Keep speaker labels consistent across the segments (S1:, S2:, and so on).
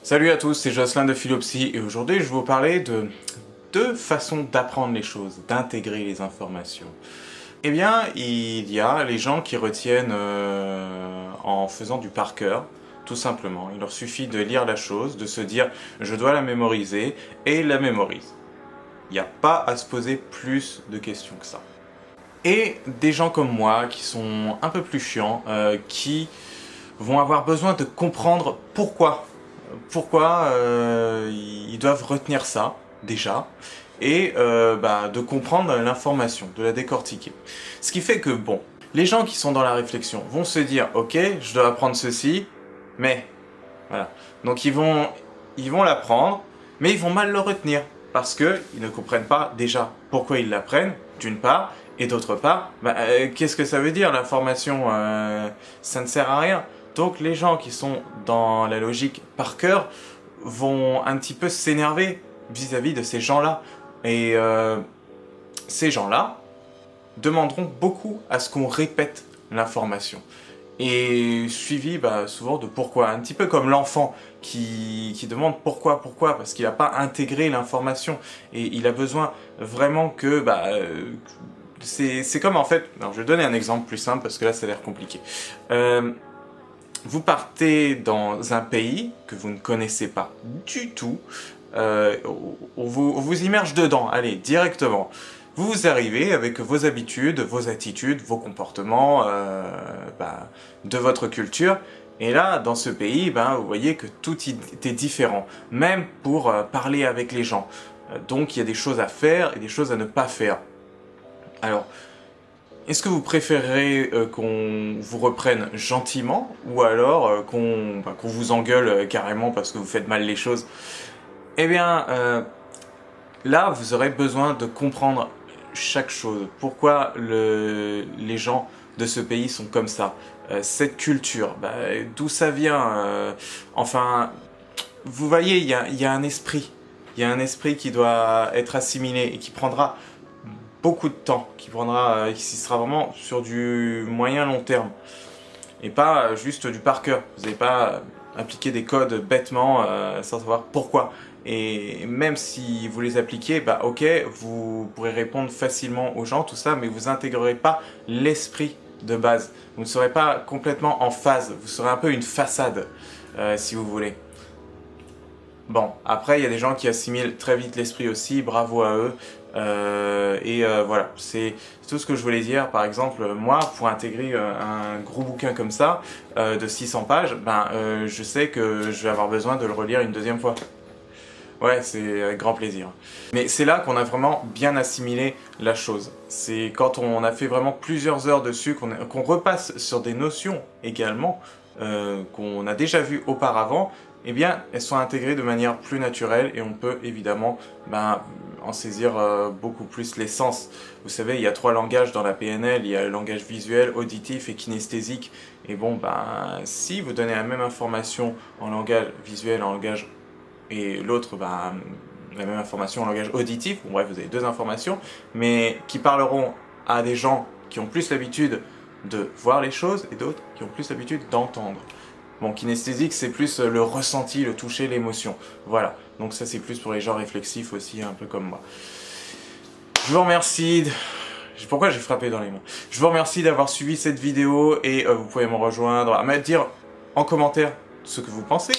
S1: Salut à tous, c'est Jocelyn de Philopsy et aujourd'hui je vais vous parler de deux façons d'apprendre les choses, d'intégrer les informations. Eh bien, il y a les gens qui retiennent en faisant du par cœur, tout simplement. Il leur suffit de lire la chose, de se dire « je dois la mémoriser » et ils la mémorisent. Il n'y a pas à se poser plus de questions que ça. Et des gens comme moi qui sont un peu plus chiants, qui vont avoir besoin de comprendre pourquoi ils doivent retenir ça, déjà, et de comprendre l'information, de la décortiquer. Ce qui fait que, bon, les gens qui sont dans la réflexion vont se dire « Ok, je dois apprendre ceci, mais... » Voilà. Donc ils vont l'apprendre, mais ils vont mal le retenir, parce qu'ils ne comprennent pas déjà pourquoi ils l'apprennent, d'une part, et d'autre part, qu'est-ce que ça veut dire l'information? Ça ne sert à rien. Donc les gens qui sont dans la logique par cœur vont un petit peu s'énerver vis-à-vis de ces gens-là. Et ces gens-là demanderont beaucoup à ce qu'on répète l'information. Et suivi souvent de pourquoi. Un petit peu comme l'enfant qui demande pourquoi, parce qu'il n'a pas intégré l'information. Et il a besoin vraiment que... c'est comme en fait... Alors je vais donner un exemple plus simple parce que là ça a l'air compliqué. Vous partez dans un pays que vous ne connaissez pas du tout, on vous immerge dedans, allez, directement. Vous arrivez avec vos habitudes, vos attitudes, vos comportements, de votre culture, et là, dans ce pays, vous voyez que tout est différent, même pour parler avec les gens. Donc il y a des choses à faire et des choses à ne pas faire. Alors, est-ce que vous préférez qu'on vous reprenne gentiment ou alors qu'on vous engueule carrément parce que vous faites mal les choses? Eh bien, là, vous aurez besoin de comprendre chaque chose. Pourquoi les gens de ce pays sont comme ça? Cette culture, d'où ça vient? Enfin, vous voyez, il y a un esprit. Il y a un esprit qui doit être assimilé et qui prendra beaucoup de temps, qui sera vraiment sur du moyen long terme et pas juste du par cœur. Vous n'allez pas appliquer des codes bêtement sans savoir pourquoi, et même si vous les appliquez, ok, vous pourrez répondre facilement aux gens, tout ça, mais vous intégrerez pas l'esprit de base. Vous ne serez pas complètement en phase, vous serez un peu une façade si vous voulez. Bon, après il y a des gens qui assimilent très vite l'esprit aussi, bravo à eux. Voilà, c'est tout ce que je voulais dire. Par exemple, moi, pour intégrer un gros bouquin comme ça, de 600 pages, je sais que je vais avoir besoin de le relire une deuxième fois. Ouais, c'est avec grand plaisir. Mais c'est là qu'on a vraiment bien assimilé la chose. C'est quand on a fait vraiment plusieurs heures dessus, qu'on repasse sur des notions également, qu'on a déjà vues auparavant, eh bien, elles sont intégrées de manière plus naturelle et on peut évidemment en saisir beaucoup plus l'essence. Vous savez, il y a 3 langages dans la PNL, il y a le langage visuel, auditif et kinesthésique. Et bon, si vous donnez la même information en langage visuel, en langage et l'autre, la même information en langage auditif, bon bref, vous avez 2 informations, mais qui parleront à des gens qui ont plus l'habitude de voir les choses et d'autres qui ont plus l'habitude d'entendre. Bon, kinesthésique, c'est plus le ressenti, le toucher, l'émotion. Voilà, donc ça c'est plus pour les gens réflexifs aussi, un peu comme moi. Je vous remercie... Pourquoi j'ai frappé dans les mains? Je vous remercie d'avoir suivi cette vidéo et vous pouvez me rejoindre, à me dire en commentaire ce que vous pensez.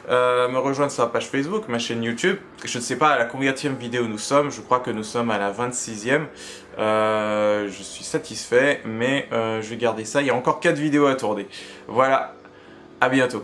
S1: Me rejoindre sur la page Facebook, ma chaîne YouTube. Je ne sais pas à la combienième vidéo nous sommes, je crois que nous sommes à la 26e. Je suis satisfait, mais je vais garder ça. Il y a encore 4 vidéos à tourner. Voilà. À bientôt.